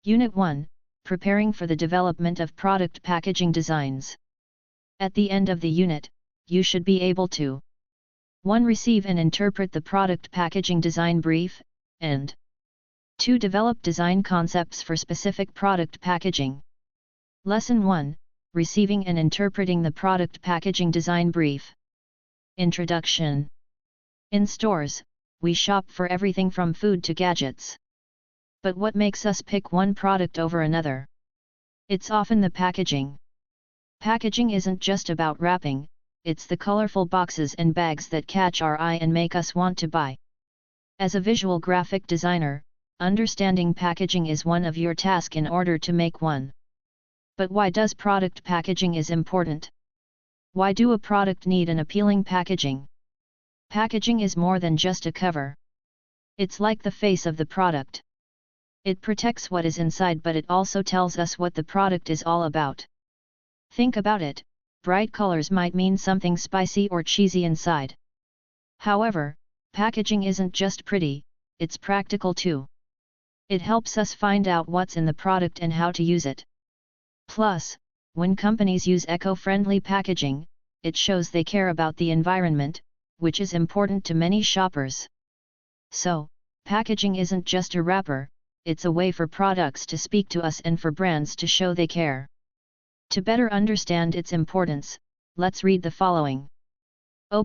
Unit 1, Preparing for the development of product packaging designs. At the end of the unit, you should be able to 1. Receive and interpret the product packaging design brief, and 2. Develop design concepts for specific product packaging. Lesson 1, Receiving and interpreting the product packaging design brief. Introduction. In stores, we shop for everything from food to gadgets. But what makes us pick one product over another? It's often the packaging. Packaging isn't just about wrapping, it's the colorful boxes and bags that catch our eye and make us want to buy. As a visual graphic designer, understanding packaging is one of your tasks in order to make one. But why does product packaging is important? Why do a product need an appealing packaging? Packaging is more than just a cover. It's like the face of the product. It protects what is inside, but it also tells us what the product is all about. Think about it, bright colors might mean something spicy or cheesy inside. However, packaging isn't just pretty, it's practical too. It helps us find out what's in the product and how to use it. Plus, when companies use eco-friendly packaging, it shows they care about the environment, which is important to many shoppers. So, packaging isn't just a wrapper, it's a way for products to speak to us and for brands to show they care. To better understand its importance, let's read the following.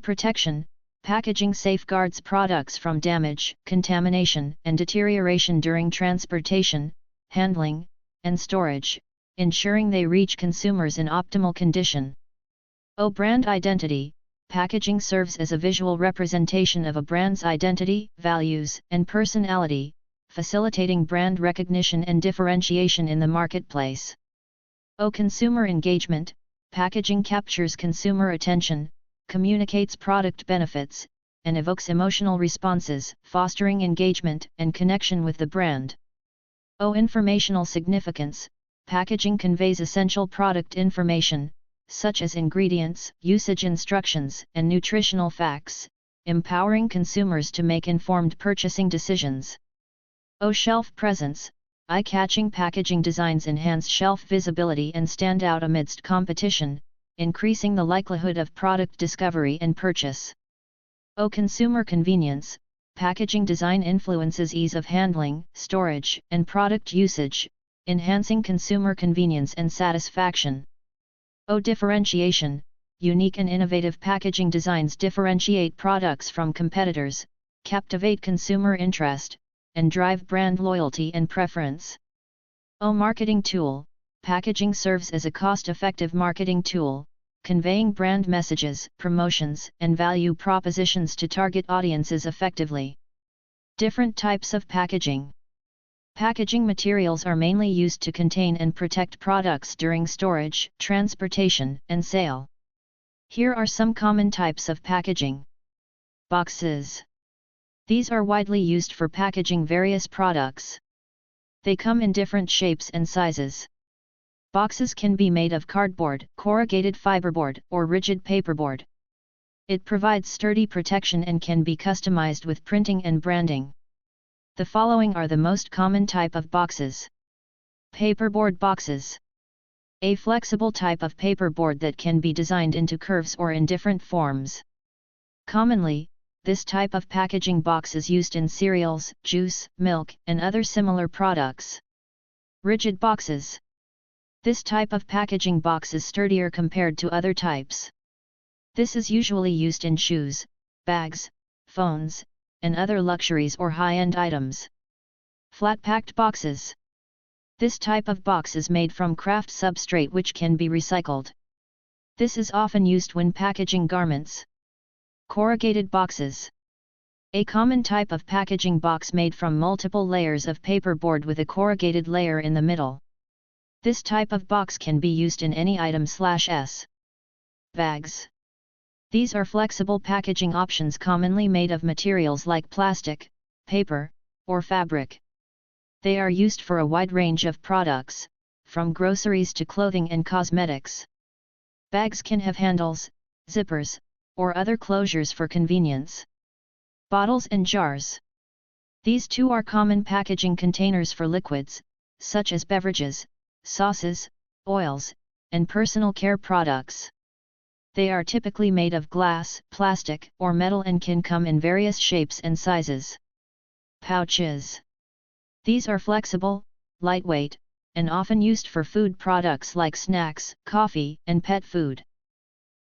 Protection. Packaging safeguards products from damage, contamination, and deterioration during transportation, handling, and storage, ensuring they reach consumers in optimal condition. Brand identity. Packaging serves as a visual representation of a brand's identity, values, and personality, facilitating brand recognition and differentiation in the marketplace. Consumer engagement. Packaging captures consumer attention, communicates product benefits, and evokes emotional responses, fostering engagement and connection with the brand. Informational significance. Packaging conveys essential product information, such as ingredients, usage instructions, and nutritional facts, empowering consumers to make informed purchasing decisions. Shelf presence. Eye-catching packaging designs enhance shelf visibility and stand out amidst competition, increasing the likelihood of product discovery and purchase. Consumer convenience. Packaging design influences ease of handling, storage, and product usage, enhancing consumer convenience and satisfaction. Differentiation. Unique and innovative packaging designs differentiate products from competitors, captivate consumer interest, and drive brand loyalty and preference. Marketing tool. Packaging serves as a cost-effective marketing tool, conveying brand messages, promotions, and value propositions to target audiences effectively. Different types of packaging. Packaging materials are mainly used to contain and protect products during storage, transportation, and sale. Here are some common types of packaging. Boxes. These are widely used for packaging various products. They come in different shapes and sizes. Boxes can be made of cardboard, corrugated fiberboard, or rigid paperboard. It provides sturdy protection and can be customized with printing and branding. The following are the most common type of boxes. Paperboard boxes. A flexible type of paperboard that can be designed into curves or in different forms. Commonly, this type of packaging box is used in cereals, juice, milk, and other similar products. Rigid boxes. This type of packaging box is sturdier compared to other types. This is usually used in shoes, bags, phones, and other luxuries or high-end items. Flat-packed boxes. This type of box is made from kraft substrate which can be recycled. This is often used when packaging garments. Corrugated boxes. A common type of packaging box made from multiple layers of paperboard with a corrugated layer in the middle. This type of box can be used in any item/s. Bags. These are flexible packaging options commonly made of materials like plastic, paper, or fabric. They are used for a wide range of products, from groceries to clothing and cosmetics. Bags can have handles, zippers, or other closures for convenience. Bottles and jars. These too are common packaging containers for liquids, such as beverages, sauces, oils, and personal care products. They are typically made of glass, plastic, or metal and can come in various shapes and sizes. Pouches. These are flexible, lightweight, and often used for food products like snacks, coffee, and pet food.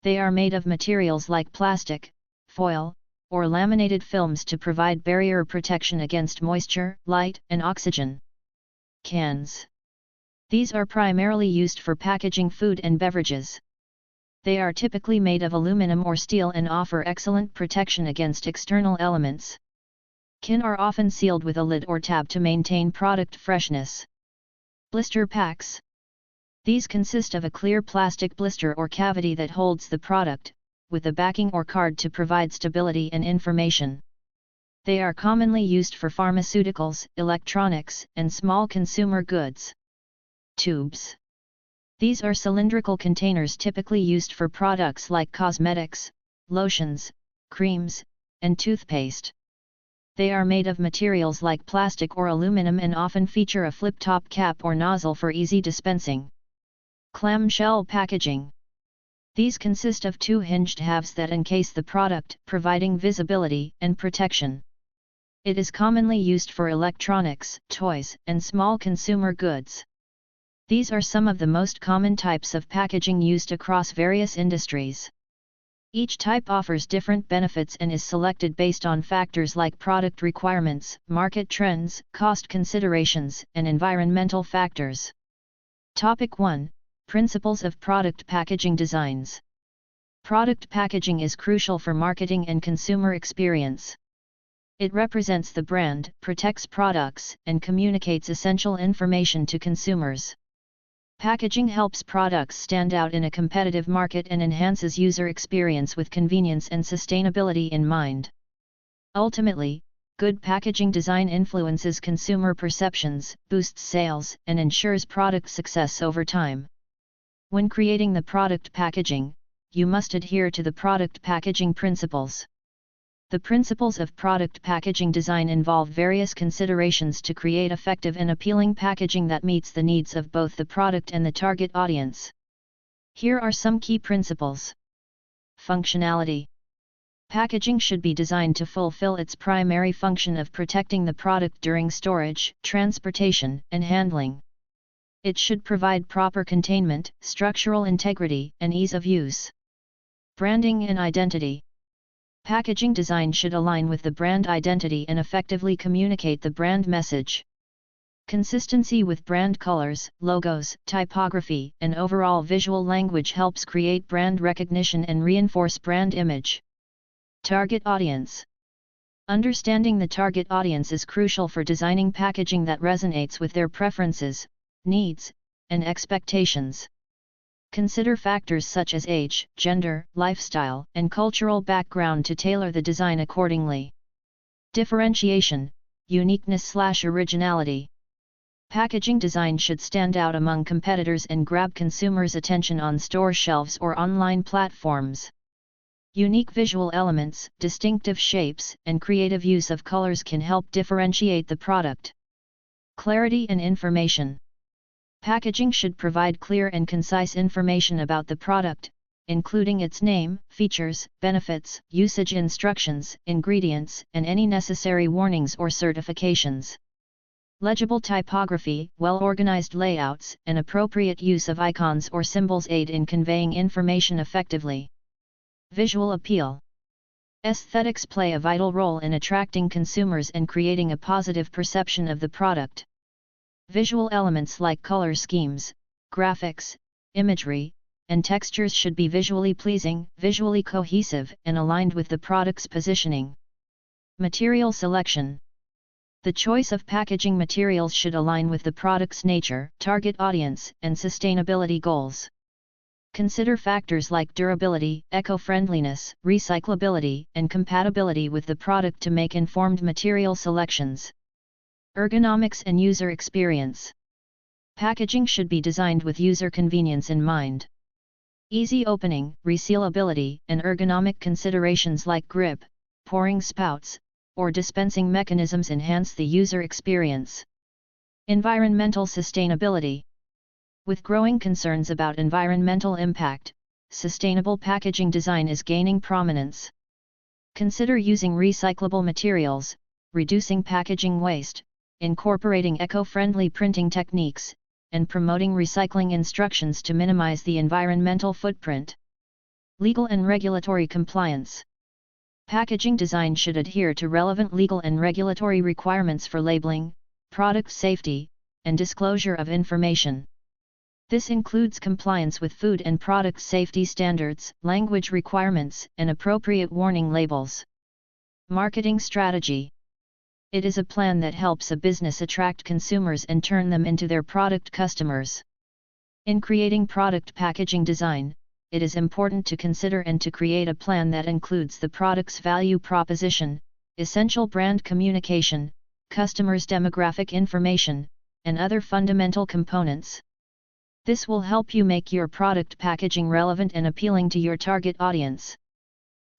They are made of materials like plastic, foil, or laminated films to provide barrier protection against moisture, light, and oxygen. Cans. These are primarily used for packaging food and beverages. They are typically made of aluminum or steel and offer excellent protection against external elements. Cans are often sealed with a lid or tab to maintain product freshness. Blister packs. These consist of a clear plastic blister or cavity that holds the product, with a backing or card to provide stability and information. They are commonly used for pharmaceuticals, electronics, and small consumer goods. Tubes. These are cylindrical containers typically used for products like cosmetics, lotions, creams, and toothpaste. They are made of materials like plastic or aluminum and often feature a flip-top cap or nozzle for easy dispensing. Clamshell packaging. These consist of two hinged halves that encase the product, providing visibility and protection. It is commonly used for electronics, toys, and small consumer goods. These are some of the most common types of packaging used across various industries. Each type offers different benefits and is selected based on factors like product requirements, market trends, cost considerations, and environmental factors. Topic 1: Principles of Product Packaging Designs. Product packaging is crucial for marketing and consumer experience. It represents the brand, protects products, and communicates essential information to consumers. Packaging helps products stand out in a competitive market and enhances user experience with convenience and sustainability in mind. Ultimately, good packaging design influences consumer perceptions, boosts sales, and ensures product success over time. When creating the product packaging, you must adhere to the product packaging principles. The principles of product packaging design involve various considerations to create effective and appealing packaging that meets the needs of both the product and the target audience. Here are some key principles. Functionality. Packaging should be designed to fulfill its primary function of protecting the product during storage, transportation, and handling. It should provide proper containment, structural integrity, and ease of use. Branding and identity. Packaging design should align with the brand identity and effectively communicate the brand message. Consistency with brand colors, logos, typography, and overall visual language helps create brand recognition and reinforce brand image. Target audience. Understanding the target audience is crucial for designing packaging that resonates with their preferences, needs, and expectations. Consider factors such as age, gender, lifestyle, and cultural background to tailor the design accordingly. Differentiation, uniqueness/originality. Packaging design should stand out among competitors and grab consumers' attention on store shelves or online platforms. Unique visual elements, distinctive shapes, and creative use of colors can help differentiate the product. Clarity and information. Packaging should provide clear and concise information about the product, including its name, features, benefits, usage instructions, ingredients, and any necessary warnings or certifications. Legible typography, well-organized layouts, and appropriate use of icons or symbols aid in conveying information effectively. Visual appeal. Aesthetics play a vital role in attracting consumers and creating a positive perception of the product. Visual elements like color schemes, graphics, imagery, and textures should be visually pleasing, visually cohesive, and aligned with the product's positioning. Material selection. The choice of packaging materials should align with the product's nature, target audience, and sustainability goals. Consider factors like durability, eco-friendliness, recyclability, and compatibility with the product to make informed material selections. Ergonomics and user experience. Packaging should be designed with user convenience in mind. Easy opening, resealability, and ergonomic considerations like grip, pouring spouts, or dispensing mechanisms enhance the user experience. Environmental sustainability. With growing concerns about environmental impact, sustainable packaging design is gaining prominence. Consider using recyclable materials, reducing packaging waste, incorporating eco-friendly printing techniques, and promoting recycling instructions to minimize the environmental footprint. Legal and regulatory compliance. Packaging design should adhere to relevant legal and regulatory requirements for labeling, product safety, and disclosure of information. This includes compliance with food and product safety standards, language requirements, and appropriate warning labels. Marketing strategy. It is a plan that helps a business attract consumers and turn them into their product customers. In creating product packaging design, it is important to consider and to create a plan that includes the product's value proposition, essential brand communication, customers' demographic information, and other fundamental components. This will help you make your product packaging relevant and appealing to your target audience.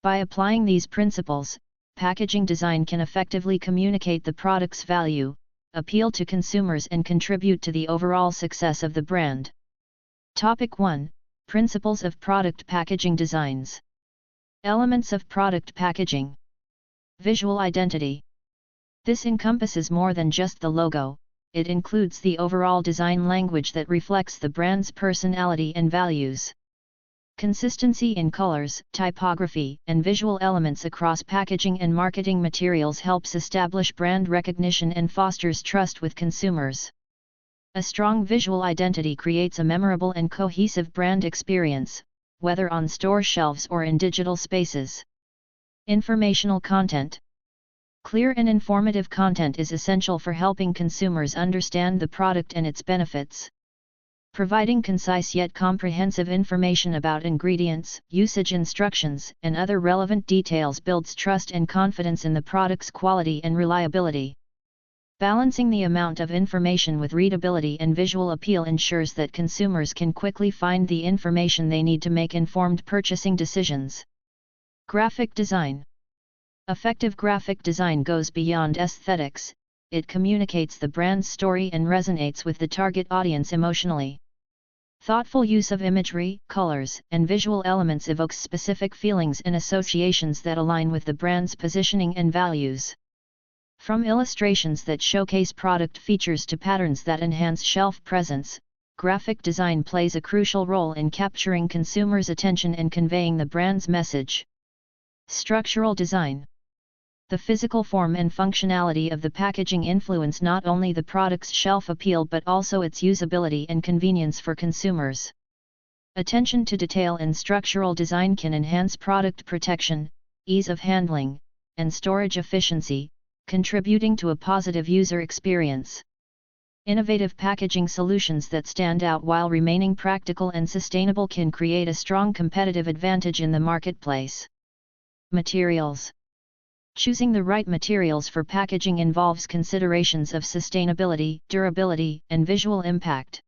By applying these principles, packaging design can effectively communicate the product's value, appeal to consumers, and contribute to the overall success of the brand. Topic 1: Principles of product packaging designs. Elements of product packaging. Visual identity. This encompasses more than just the logo. It includes the overall design language that reflects the brand's personality and values. Consistency in colors, typography, and visual elements across packaging and marketing materials helps establish brand recognition and fosters trust with consumers. A strong visual identity creates a memorable and cohesive brand experience, whether on store shelves or in digital spaces. Informational content. Clear and informative content is essential for helping consumers understand the product and its benefits. Providing concise yet comprehensive information about ingredients, usage instructions, and other relevant details builds trust and confidence in the product's quality and reliability. Balancing the amount of information with readability and visual appeal ensures that consumers can quickly find the information they need to make informed purchasing decisions. Graphic design. Effective graphic design goes beyond aesthetics. It communicates the brand's story and resonates with the target audience emotionally. Thoughtful use of imagery, colors, and visual elements evokes specific feelings and associations that align with the brand's positioning and values. From illustrations that showcase product features to patterns that enhance shelf presence, graphic design plays a crucial role in capturing consumers' attention and conveying the brand's message. Structural design. The physical form and functionality of the packaging influence not only the product's shelf appeal but also its usability and convenience for consumers. Attention to detail in structural design can enhance product protection, ease of handling, and storage efficiency, contributing to a positive user experience. Innovative packaging solutions that stand out while remaining practical and sustainable can create a strong competitive advantage in the marketplace. Materials. Choosing the right materials for packaging involves considerations of sustainability, durability, and visual impact.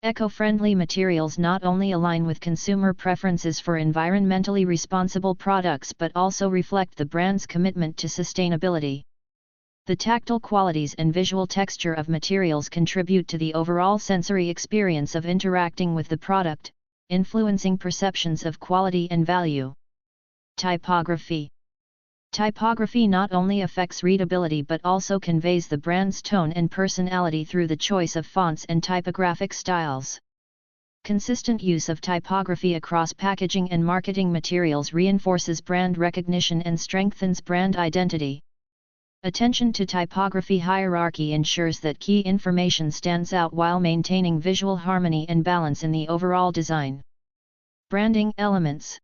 Eco-friendly materials not only align with consumer preferences for environmentally responsible products but also reflect the brand's commitment to sustainability. The tactile qualities and visual texture of materials contribute to the overall sensory experience of interacting with the product, influencing perceptions of quality and value. Typography. Typography not only affects readability but also conveys the brand's tone and personality through the choice of fonts and typographic styles. Consistent use of typography across packaging and marketing materials reinforces brand recognition and strengthens brand identity. Attention to typography hierarchy ensures that key information stands out while maintaining visual harmony and balance in the overall design. Branding elements.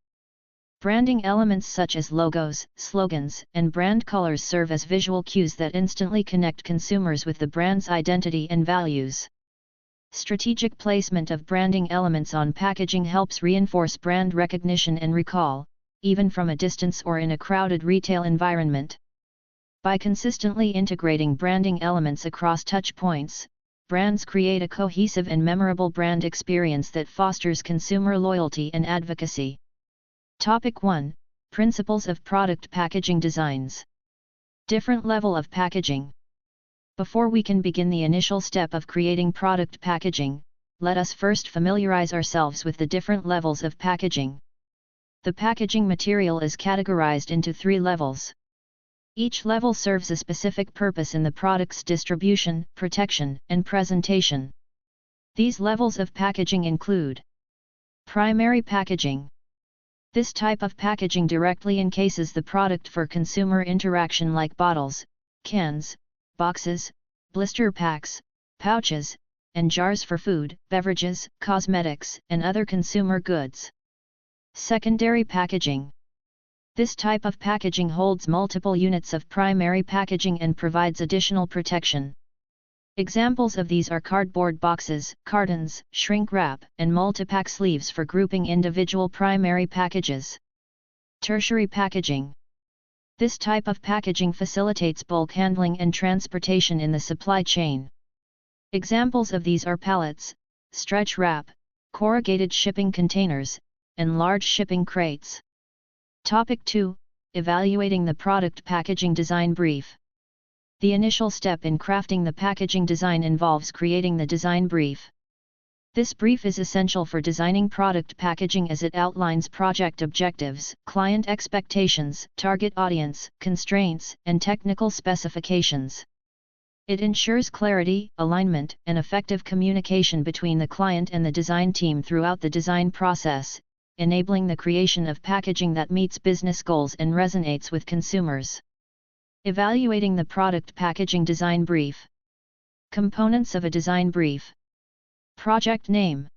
Branding elements such as logos, slogans, and brand colors serve as visual cues that instantly connect consumers with the brand's identity and values. Strategic placement of branding elements on packaging helps reinforce brand recognition and recall, even from a distance or in a crowded retail environment. By consistently integrating branding elements across touch points, brands create a cohesive and memorable brand experience that fosters consumer loyalty and advocacy. Topic 1: Principles of product packaging designs. Different level of packaging. Before we can begin the initial step of creating product packaging, let us first familiarize ourselves with the different levels of packaging. The packaging material is categorized into 3 levels. Each level serves a specific purpose in the product's distribution, protection, and presentation. These levels of packaging include primary packaging. This type of packaging directly encases the product for consumer interaction like bottles, cans, boxes, blister packs, pouches, and jars for food, beverages, cosmetics, and other consumer goods. Secondary packaging. This type of packaging holds multiple units of primary packaging and provides additional protection. Examples of these are cardboard boxes, cartons, shrink wrap, and multipack sleeves for grouping individual primary packages. Tertiary packaging. This type of packaging facilitates bulk handling and transportation in the supply chain. Examples of these are pallets, stretch wrap, corrugated shipping containers, and large shipping crates. Topic 2: Evaluating the product packaging design brief. The initial step in crafting the packaging design involves creating the design brief. This brief is essential for designing product packaging as it outlines project objectives, client expectations, target audience, constraints, and technical specifications. It ensures clarity, alignment, and effective communication between the client and the design team throughout the design process, enabling the creation of packaging that meets business goals and resonates with consumers. Evaluating the product packaging design brief. Components of a design brief. Project name.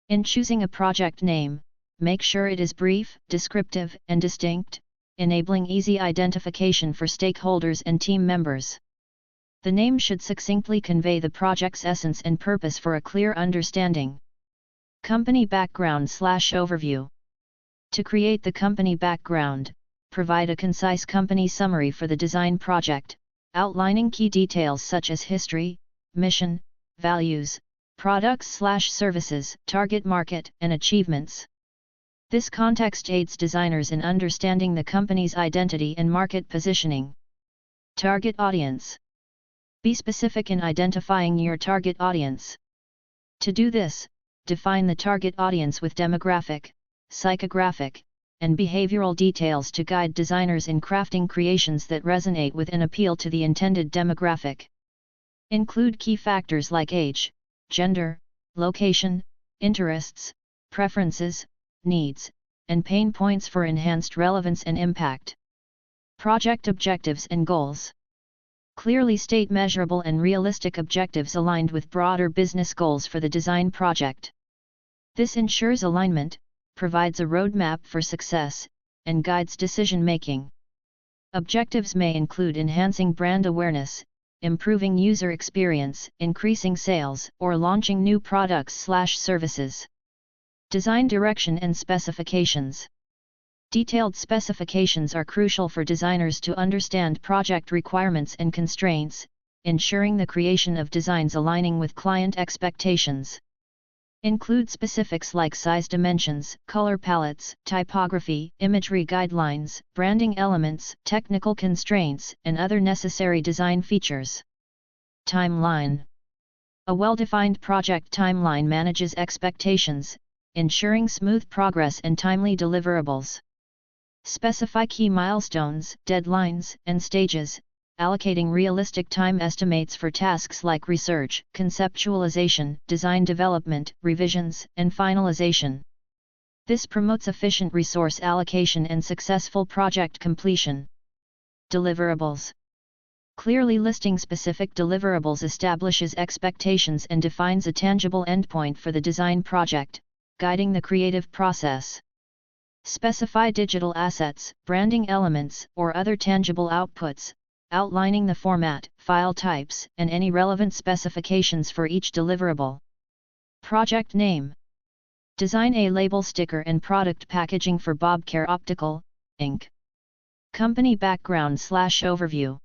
In choosing a project name, make sure it is brief, descriptive, and distinct, enabling easy identification for stakeholders and team members. The name should succinctly convey the project's essence and purpose for a clear understanding. Company background/overview. To create the company background, provide a concise company summary for the design project, outlining key details such as history, mission, values, products/services, target market, and achievements. This context aids designers in understanding the company's identity and market positioning. Target audience. Be specific in identifying your target audience. To do this, define the target audience with demographic, psychographic, and behavioral details to guide designers in crafting creations that resonate with and appeal to the intended demographic. Include key factors like age, gender, location, interests, preferences, needs, and pain points for enhanced relevance and impact. Project objectives and goals. Clearly state measurable and realistic objectives aligned with broader business goals for the design project. This ensures alignment, provides a roadmap for success, and guides decision-making. Objectives may include enhancing brand awareness, improving user experience, increasing sales, or launching new products/services. Design direction and specifications. Detailed specifications are crucial for designers to understand project requirements and constraints, ensuring the creation of designs aligning with client expectations. Include specifics like size dimensions, color palettes, typography, imagery guidelines, branding elements, technical constraints, and other necessary design features. Timeline. A well-defined project timeline manages expectations, ensuring smooth progress and timely deliverables. Specify key milestones, deadlines, and stages, allocating realistic time estimates for tasks like research, conceptualization, design development, revisions, and finalization. This promotes efficient resource allocation and successful project completion. Deliverables. Clearly listing specific deliverables establishes expectations and defines a tangible endpoint for the design project, guiding the creative process. Specify digital assets, branding elements, or other tangible outputs, outlining the format, file types, and any relevant specifications for each deliverable. Project name. Design a label sticker and product packaging for Bobcare Optical, Inc. Company background/overview.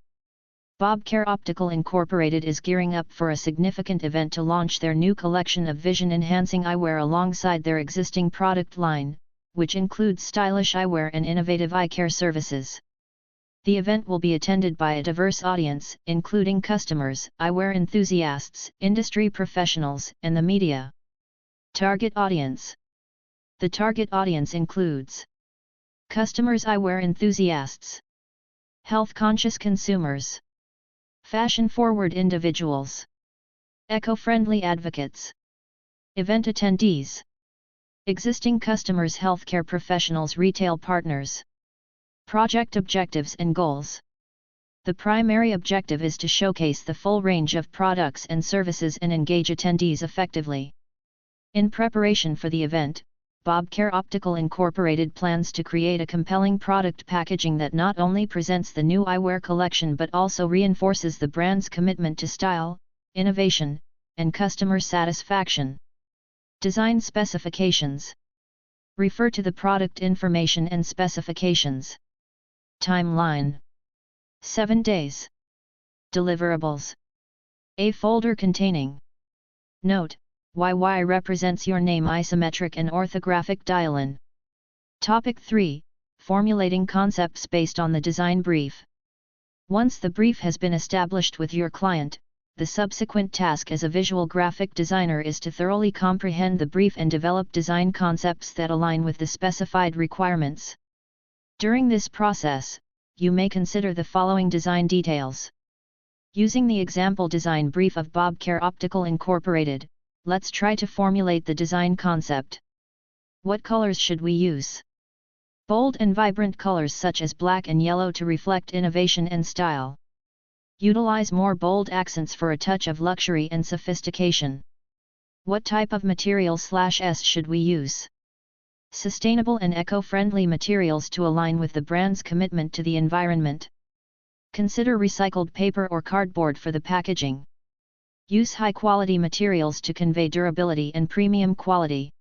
Bobcare Optical Incorporated is gearing up for a significant event to launch their new collection of vision-enhancing eyewear alongside their existing product line, which includes stylish eyewear and innovative eye care services. The event will be attended by a diverse audience, including customers, eyewear enthusiasts, industry professionals, and the media. Target audience. The target audience includes customers, eyewear enthusiasts, health-conscious consumers, fashion-forward individuals, eco-friendly advocates, event attendees, existing customers, healthcare professionals, retail partners. Project objectives and goals. The primary objective is to showcase the full range of products and services and engage attendees effectively. In preparation for the event, Bobcare Optical Incorporated plans to create a compelling product packaging that not only presents the new eyewear collection but also reinforces the brand's commitment to style, innovation, and customer satisfaction. Design specifications. Refer to the product information and specifications. Timeline. 7 days. Deliverables. A folder containing. Note: YY represents your name, isometric and orthographic dial-in. Topic 3. Formulating concepts based on the design brief. Once the brief has been established with your client, the subsequent task as a visual graphic designer is to thoroughly comprehend the brief and develop design concepts that align with the specified requirements. During this process, you may consider the following design details. Using the example design brief of Bobcare Optical Incorporated, let's try to formulate the design concept. What colors should we use? Bold and vibrant colors such as black and yellow to reflect innovation and style. Utilize more bold accents for a touch of luxury and sophistication. What type of material/S should we use? Sustainable and eco-friendly materials to align with the brand's commitment to the environment. Consider recycled paper or cardboard for the packaging. Use high-quality materials to convey durability and premium quality.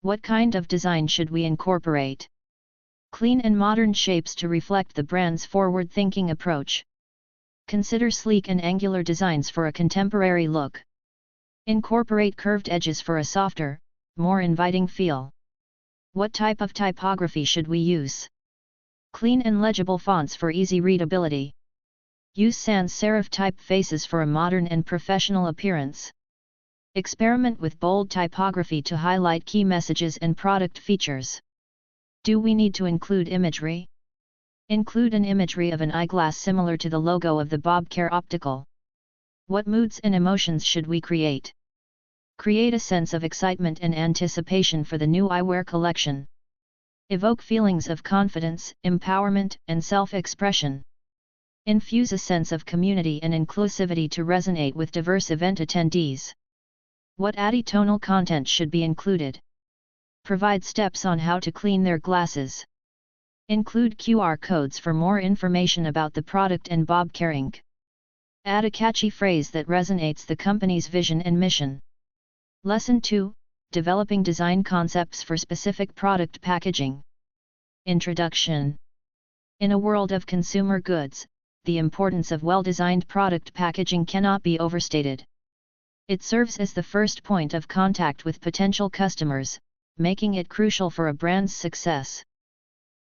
What kind of design should we incorporate? Clean and modern shapes to reflect the brand's forward-thinking approach. Consider sleek and angular designs for a contemporary look. Incorporate curved edges for a softer, more inviting feel. What type of typography should we use? Clean and legible fonts for easy readability. Use sans serif typefaces for a modern and professional appearance. Experiment with bold typography to highlight key messages and product features. Do we need to include imagery? Include an imagery of an eyeglass similar to the logo of the Bobcare Optical. What moods and emotions should we create? Create a sense of excitement and anticipation for the new eyewear collection. Evoke feelings of confidence, empowerment, and self-expression. Infuse a sense of community and inclusivity to resonate with diverse event attendees. What aditonal content should be included? Provide steps on how to clean their glasses. Include QR codes for more information about the product and Bobcare Inc. Add a catchy phrase that resonates the company's vision and mission. Lesson 2: Developing design concepts for specific product packaging. Introduction. In a world of consumer goods, the importance of well-designed product packaging cannot be overstated. It serves as the first point of contact with potential customers, making it crucial for a brand's success.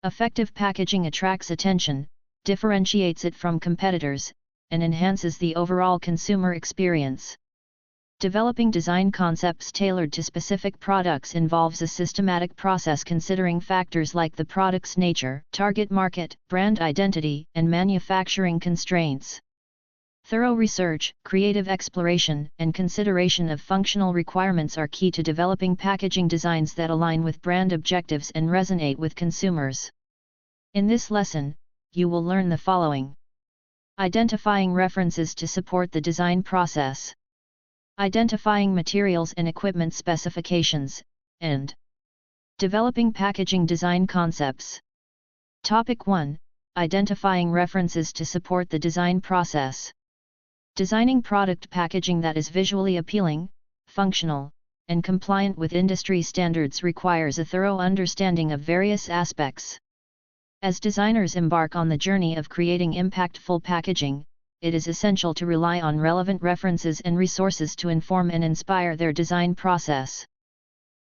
Effective packaging attracts attention, differentiates it from competitors, and enhances the overall consumer experience. Developing design concepts tailored to specific products involves a systematic process considering factors like the product's nature, target market, brand identity, and manufacturing constraints. Thorough research, creative exploration, and consideration of functional requirements are key to developing packaging designs that align with brand objectives and resonate with consumers. In this lesson, you will learn the following: identifying references to support the design process, identifying materials and equipment specifications, and developing packaging design concepts. Topic 1: Identifying references to support the design process. Designing product packaging that is visually appealing, functional, and compliant with industry standards requires a thorough understanding of various aspects. As designers embark on the journey of creating impactful packaging, it is essential to rely on relevant references and resources to inform and inspire their design process.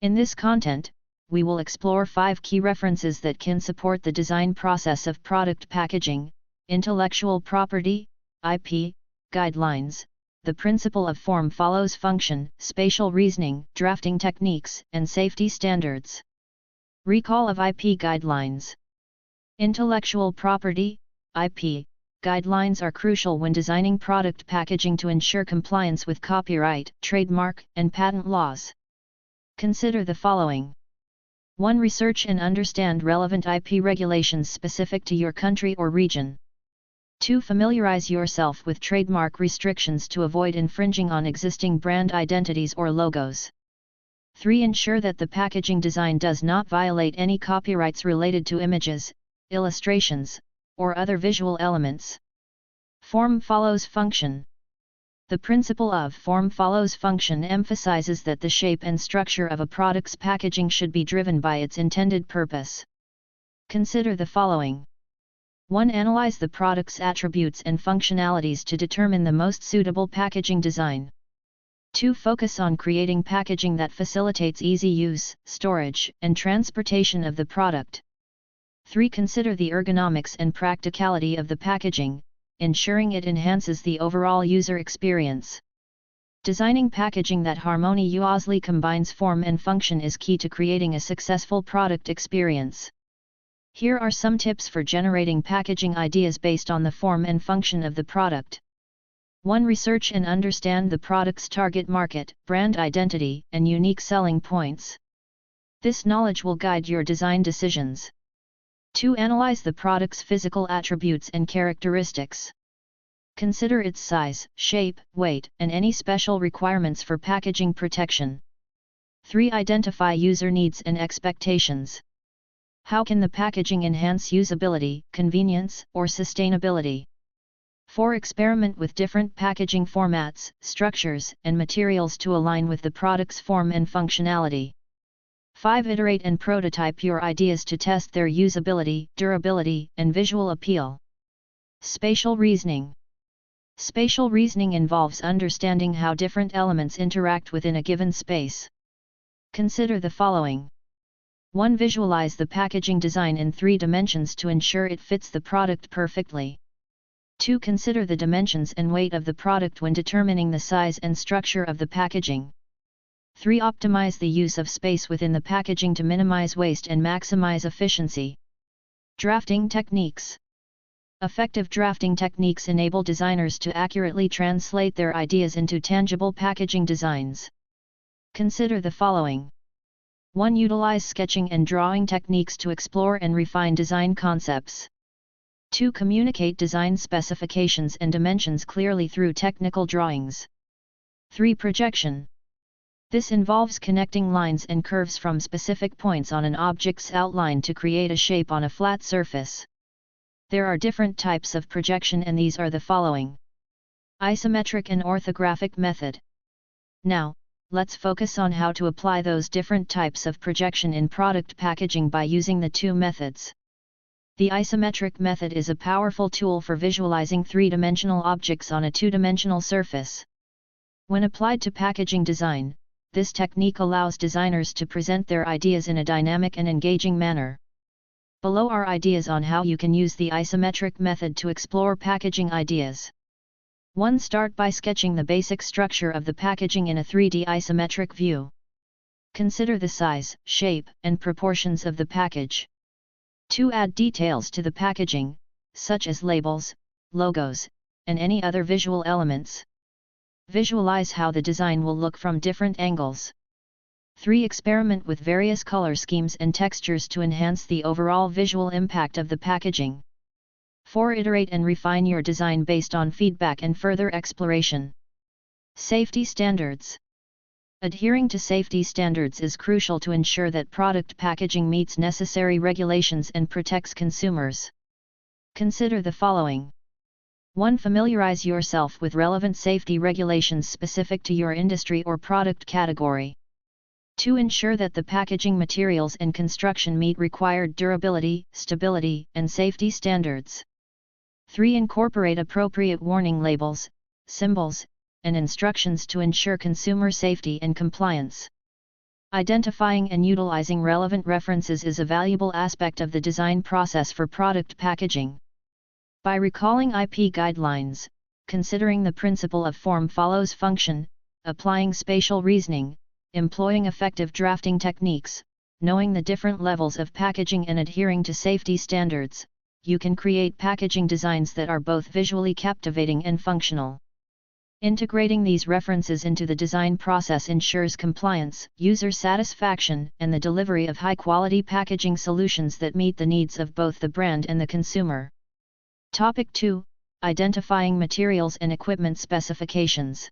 In this content, we will explore 5 key references that can support the design process of product packaging, intellectual property, IP, guidelines, the principle of form follows function, spatial reasoning, drafting techniques, and safety standards. Recall of IP guidelines. Intellectual property, IP, guidelines are crucial when designing product packaging to ensure compliance with copyright, trademark, and patent laws. Consider the following. 1. Research and understand relevant IP regulations specific to your country or region. 2. Familiarize yourself with trademark restrictions to avoid infringing on existing brand identities or logos. 3. Ensure that the packaging design does not violate any copyrights related to images, illustrations, or other visual elements. Form follows function. The principle of form follows function emphasizes that the shape and structure of a product's packaging should be driven by its intended purpose. Consider the following. 1. Analyze the product's attributes and functionalities to determine the most suitable packaging design. 2. Focus on creating packaging that facilitates easy use, storage, and transportation of the product. 3. Consider the ergonomics and practicality of the packaging, ensuring it enhances the overall user experience. Designing packaging that harmoniously combines form and function is key to creating a successful product experience. Here are some tips for generating packaging ideas based on the form and function of the product. 1. Research and understand the product's target market, brand identity, and unique selling points. This knowledge will guide your design decisions. 2. Analyze the product's physical attributes and characteristics. Consider its size, shape, weight, and any special requirements for packaging protection. 3. Identify user needs and expectations. How can the packaging enhance usability, convenience, or sustainability? 4. Experiment with different packaging formats, structures, and materials to align with the product's form and functionality. 5. Iterate and prototype your ideas to test their usability, durability, and visual appeal. Spatial reasoning. Spatial reasoning involves understanding how different elements interact within a given space. Consider the following. 1. Visualize the packaging design in 3 dimensions to ensure it fits the product perfectly. 2. Consider the dimensions and weight of the product when determining the size and structure of the packaging. 3. Optimize the use of space within the packaging to minimize waste and maximize efficiency. Drafting techniques. Effective drafting techniques enable designers to accurately translate their ideas into tangible packaging designs. Consider the following. 1. Utilize sketching and drawing techniques to explore and refine design concepts. 2. Communicate design specifications and dimensions clearly through technical drawings. 3. Projection. This involves connecting lines and curves from specific points on an object's outline to create a shape on a flat surface. There are different types of projection, and these are the following. Isometric and orthographic method. Now, let's focus on how to apply those different types of projection in product packaging by using the 2 methods. The isometric method is a powerful tool for visualizing 3-dimensional objects on a 2-dimensional surface. When applied to packaging design, this technique allows designers to present their ideas in a dynamic and engaging manner. Below are ideas on how you can use the isometric method to explore packaging ideas. 1. Start by sketching the basic structure of the packaging in a 3D isometric view. Consider the size, shape, and proportions of the package. 2. Add details to the packaging, such as labels, logos, and any other visual elements. Visualize how the design will look from different angles. 3. Experiment with various color schemes and textures to enhance the overall visual impact of the packaging. 4. Iterate and refine your design based on feedback and further exploration. Safety standards. Adhering to safety standards is crucial to ensure that product packaging meets necessary regulations and protects consumers. Consider the following. 1. Familiarize yourself with relevant safety regulations specific to your industry or product category. 2. Ensure that the packaging materials and construction meet required durability, stability, and safety standards. 3. Incorporate appropriate warning labels, symbols, and instructions to ensure consumer safety and compliance. Identifying and utilizing relevant references is a valuable aspect of the design process for product packaging. By recalling IP guidelines, considering the principle of form follows function, applying spatial reasoning, employing effective drafting techniques, knowing the different levels of packaging and adhering to safety standards, you can create packaging designs that are both visually captivating and functional. Integrating these references into the design process ensures compliance, user satisfaction, and the delivery of high-quality packaging solutions that meet the needs of both the brand and the consumer. Topic 2: Identifying materials and equipment specifications.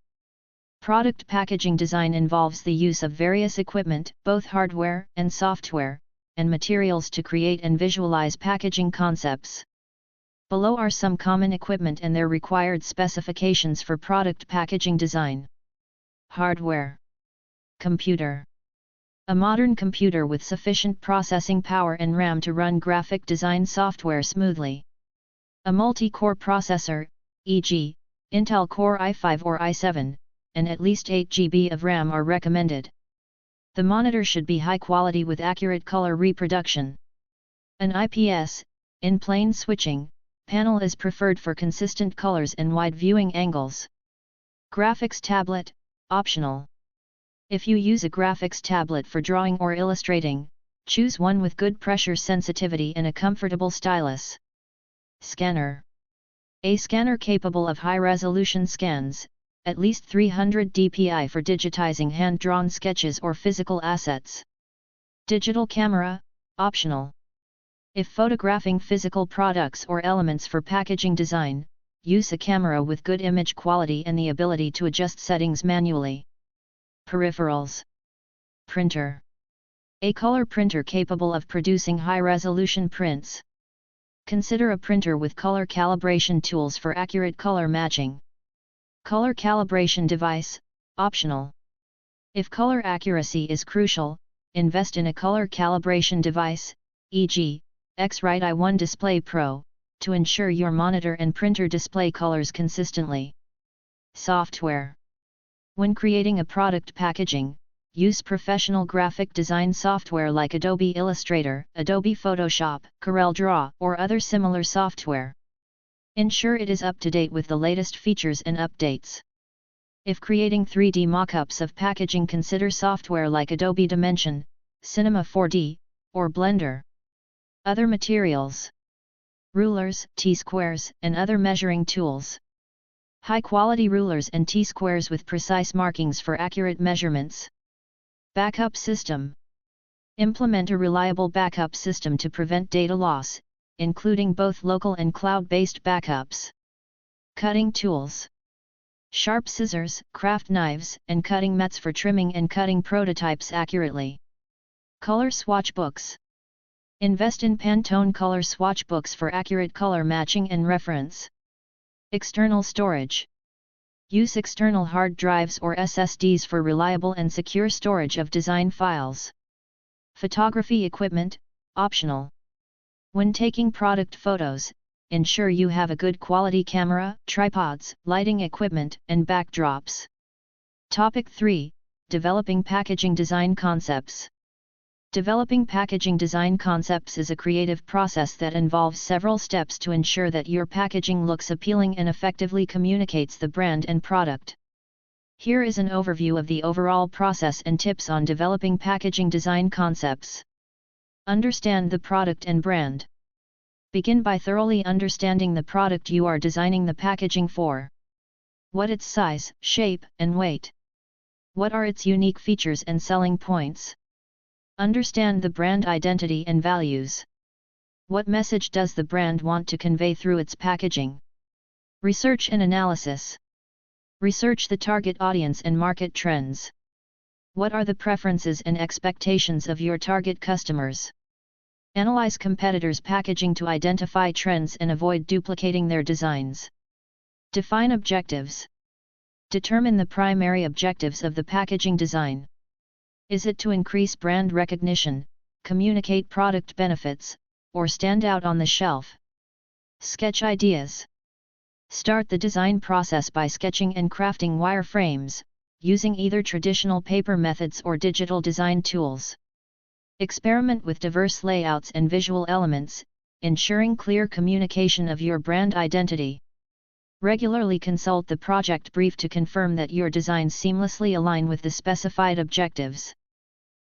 Product packaging design involves the use of various equipment, both hardware and software, and materials to create and visualize packaging concepts. Below are some common equipment and their required specifications for product packaging design. Hardware. Computer. A modern computer with sufficient processing power and RAM to run graphic design software smoothly. A multi-core processor, e.g., Intel Core i5 or i7, and at least 8 GB of RAM are recommended. The monitor should be high quality with accurate color reproduction. An IPS, in-plane switching, panel is preferred for consistent colors and wide viewing angles. Graphics tablet, optional. If you use a graphics tablet for drawing or illustrating, choose one with good pressure sensitivity and a comfortable stylus. Scanner. A scanner capable of high-resolution scans, at least 300 dpi for digitizing hand-drawn sketches or physical assets. Digital camera, optional. If photographing physical products or elements for packaging design, use a camera with good image quality and the ability to adjust settings manually. Peripherals. Printer. A color printer capable of producing high-resolution prints. Consider a printer with color calibration tools for accurate color matching. Color calibration device, optional. If color accuracy is crucial, invest in a color calibration device, e.g., X-Rite i1 Display Pro, to ensure your monitor and printer display colors consistently. Software. When creating a product packaging, use professional graphic design software like Adobe Illustrator, Adobe Photoshop, CorelDRAW, or other similar software. Ensure it is up to date with the latest features and updates. If creating 3D mockups of packaging, consider software like Adobe Dimension, Cinema 4D, or Blender. Other materials. Rulers, T-squares, and other measuring tools. High-quality rulers and T-squares with precise markings for accurate measurements. Backup system. Implement a reliable backup system to prevent data loss, including both local and cloud-based backups. Cutting tools. Sharp scissors, craft knives, and cutting mats for trimming and cutting prototypes accurately. Color swatch books. Invest in Pantone color swatch books for accurate color matching and reference. External storage. Use external hard drives or SSDs for reliable and secure storage of design files. Photography equipment, optional. When taking product photos, ensure you have a good quality camera, tripods, lighting equipment, and backdrops. Topic 3: Developing packaging design concepts. Developing packaging design concepts is a creative process that involves several steps to ensure that your packaging looks appealing and effectively communicates the brand and product. Here is an overview of the overall process and tips on developing packaging design concepts. Understand the product and brand. Begin by thoroughly understanding the product you are designing the packaging for. What its size, shape, and weight? What are its unique features and selling points? Understand the brand identity and values. What message does the brand want to convey through its packaging? Research and analysis. Research the target audience and market trends. What are the preferences and expectations of your target customers? Analyze competitors' packaging to identify trends and avoid duplicating their designs. Define objectives. Determine the primary objectives of the packaging design. Is it to increase brand recognition, communicate product benefits, or stand out on the shelf? Sketch ideas. Start the design process by sketching and crafting wireframes, using either traditional paper methods or digital design tools. Experiment with diverse layouts and visual elements, ensuring clear communication of your brand identity. Regularly consult the project brief to confirm that your designs seamlessly align with the specified objectives.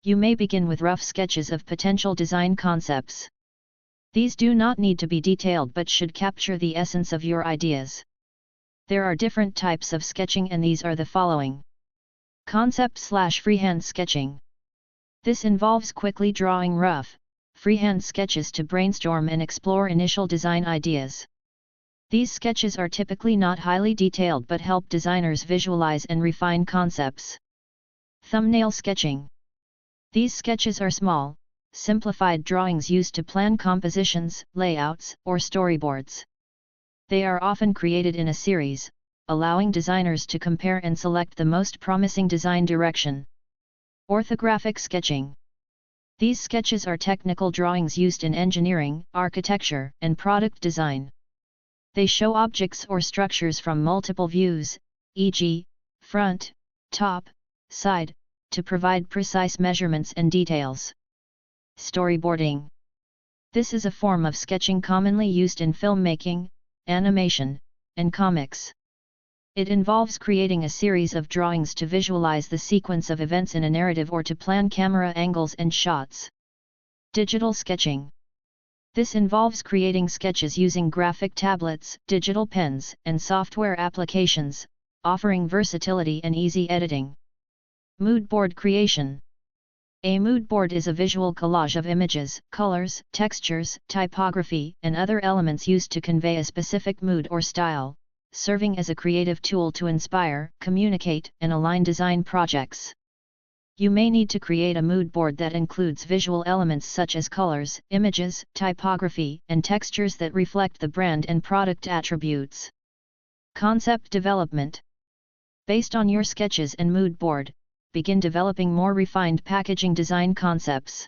You may begin with rough sketches of potential design concepts. These do not need to be detailed but should capture the essence of your ideas. There are different types of sketching, and these are the following. Concept/freehand sketching. This involves quickly drawing rough, freehand sketches to brainstorm and explore initial design ideas. These sketches are typically not highly detailed but help designers visualize and refine concepts. Thumbnail sketching. These sketches are small, simplified drawings used to plan compositions, layouts, or storyboards. They are often created in a series, allowing designers to compare and select the most promising design direction. Orthographic sketching. These sketches are technical drawings used in engineering, architecture, and product design. They show objects or structures from multiple views, e.g., front, top, side, to provide precise measurements and details. Storyboarding. This is a form of sketching commonly used in filmmaking, animation, and comics. It involves creating a series of drawings to visualize the sequence of events in a narrative or to plan camera angles and shots. Digital sketching. This involves creating sketches using graphic tablets, digital pens, and software applications, offering versatility and easy editing. Mood board creation. A mood board is a visual collage of images, colors, textures, typography, and other elements used to convey a specific mood or style, serving as a creative tool to inspire, communicate, and align design projects. You may need to create a mood board that includes visual elements such as colors, images, typography, and textures that reflect the brand and product attributes. Concept development. Based on your sketches and mood board, begin developing more refined packaging design concepts.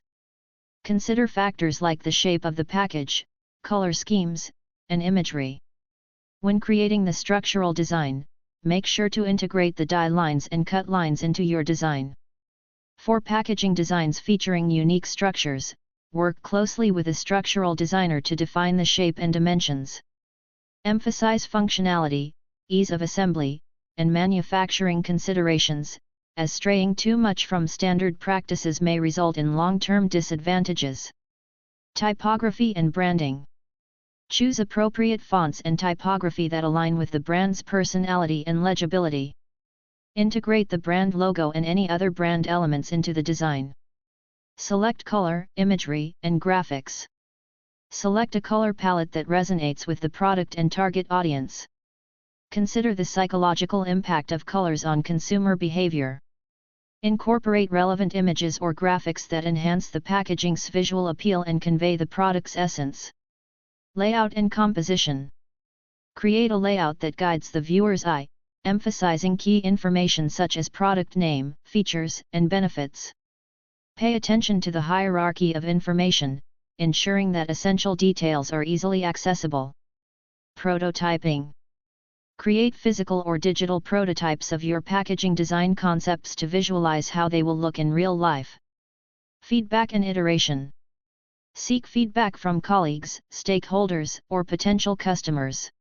Consider factors like the shape of the package, color schemes, and imagery. When creating the structural design, make sure to integrate the die lines and cut lines into your design. For packaging designs featuring unique structures, work closely with a structural designer to define the shape and dimensions. Emphasize functionality, ease of assembly, and manufacturing considerations, as straying too much from standard practices may result in long-term disadvantages. Typography and branding. Choose appropriate fonts and typography that align with the brand's personality and legibility. Integrate the brand logo and any other brand elements into the design. Select color, imagery, and graphics. Select a color palette that resonates with the product and target audience. Consider the psychological impact of colors on consumer behavior. Incorporate relevant images or graphics that enhance the packaging's visual appeal and convey the product's essence. Layout and composition. Create a layout that guides the viewer's eye, emphasizing key information such as product name, features, and benefits. Pay attention to the hierarchy of information, ensuring that essential details are easily accessible. Prototyping. Create physical or digital prototypes of your packaging design concepts to visualize how they will look in real life. Feedback and iteration. Seek feedback from colleagues, stakeholders, or potential customers.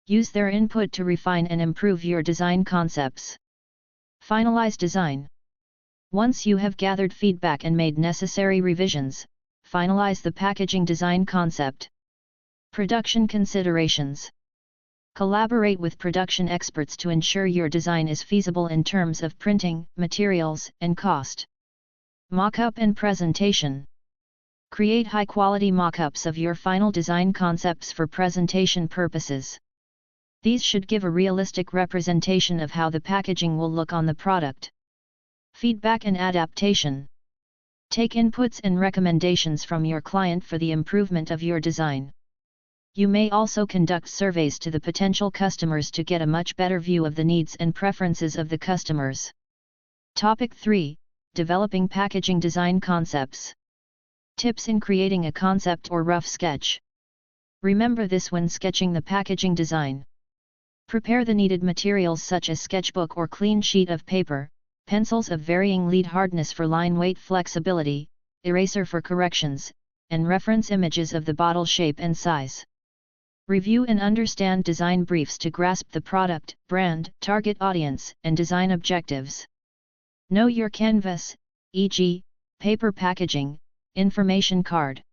Use their input to refine and improve your design concepts. Finalize design. Once you have gathered feedback and made necessary revisions, finalize the packaging design concept. Production considerations. Collaborate with production experts to ensure your design is feasible in terms of printing, materials, and cost. Mock-up and presentation. Create high-quality mock-ups of your final design concepts for presentation purposes. These should give a realistic representation of how the packaging will look on the product. Feedback and adaptation. Take inputs and recommendations from your client for the improvement of your design. You may also conduct surveys to the potential customers to get a much better view of the needs and preferences of the customers. Topic 3: Developing packaging design concepts. Tips in creating a concept or rough sketch. Remember this when sketching the packaging design. Prepare the needed materials such as sketchbook or clean sheet of paper, pencils of varying lead hardness for line weight flexibility, eraser for corrections, and reference images of the bottle shape and size. Review and understand design briefs to grasp the product, brand, target audience, and design objectives. Know your canvas, e.g., paper packaging, information card.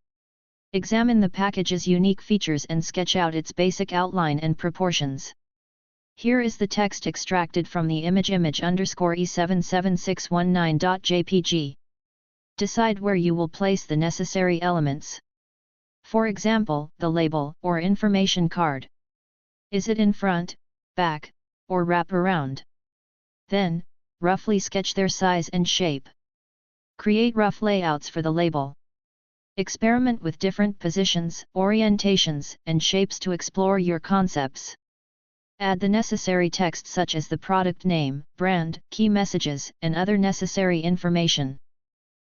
Examine the package's unique features and sketch out its basic outline and proportions. Here is the text extracted from the image_e77619.jpg. Decide where you will place the necessary elements. For example, the label or information card. Is it in front, back, or wrap around? Then, roughly sketch their size and shape. Create rough layouts for the label. Experiment with different positions, orientations, and shapes to explore your concepts. Add the necessary text such as the product name, brand, key messages, and other necessary information.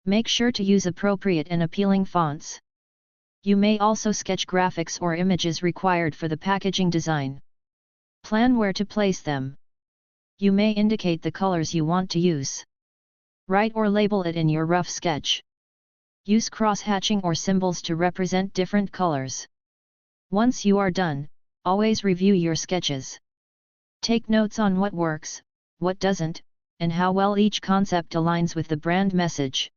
Make sure to use appropriate and appealing fonts. You may also sketch graphics or images required for the packaging design. Plan where to place them. You may indicate the colors you want to use. Write or label it in your rough sketch. Use cross-hatching or symbols to represent different colors. Once you are done, always review your sketches. Take notes on what works, what doesn't, and how well each concept aligns with the brand message.